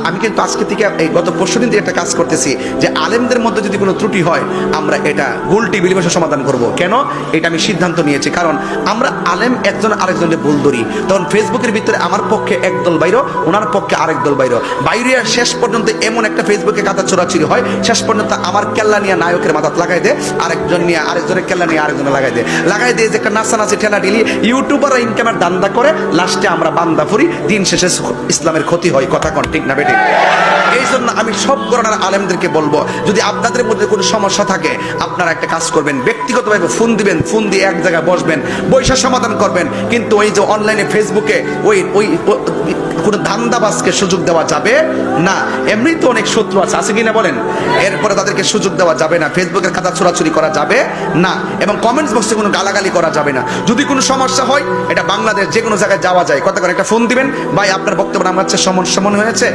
আমি কিন্তু আজকে থেকে এই গত পরশুদিন থেকে একটা কাজ করতেছি যে আলেমদের মধ্যে যদি কোনো ত্রুটি হয় আমরা এটা গোলটি বিলিভাষা সমাধান করব। কেন? এটা আমি সিদ্ধান্ত নিয়েছি, কারণ আমরা আলেম একজন আরেকজনের ভুল ধরি, তখন ফেসবুকের ভিতরে আমার পক্ষে একদল বাইর, ওনার পক্ষে আরেক দল বাইর, বাইরে শেষ পর্যন্ত এমন একটা ফেসবুকে কাদা চোরাচুরি হয়, শেষ পর্যন্ত আমার কেল্লা নিয়ে নায়কের মাথাত লাগাই দেয়, আরেকজন নিয়ে আরেকজনের কেল্লা নিয়ে আরেকজনে লাগাই দেয় যে একটা নাচানাচি ঠেলা ঢিলি ইউটিউবার ইনকামের দান্দা করে, লাস্টে আমরা বান্দা ফুরি, দিন শেষে ইসলামের ক্ষতি হয়। কথা কোন ঠিক না বেটি? এই জন্য আমি সব ধরনের আলেমদেরকে বলবো, যদি আপনাদের মধ্যে কোনো সমস্যা থাকে আপনারা একটা কাজ করবেন, ব্যক্তিগতভাবে ফোন দিবেন, ফোন দিয়ে এক জায়গায় বসবেন, বৈশা সমাধান করবেন। কিন্তু ওই যে অনলাইনে ফেসবুকে ওই ওই কোনো ধান্দাবাজকে সুযোগ দেওয়া যাবে না। এমনি তো অনেক শত্রু আছে কিনা বলেন? এরপরে তাদেরকে সুযোগ দেওয়া যাবে না, ফেসবুকের খাতা ছোড়াছুরি করা যাবে না, এবং কমেন্টস বক্সে কোনো গালাগালি করা যাবে না। যদি কোনো সমস্যা হয় এটা বাংলাদেশ যে কোনো জায়গায় যাওয়া যায়, কথা করে একটা ফোন দিবেন, ভাই আপনার বক্তব্য আমার সমস্যা মনে হয়েছে,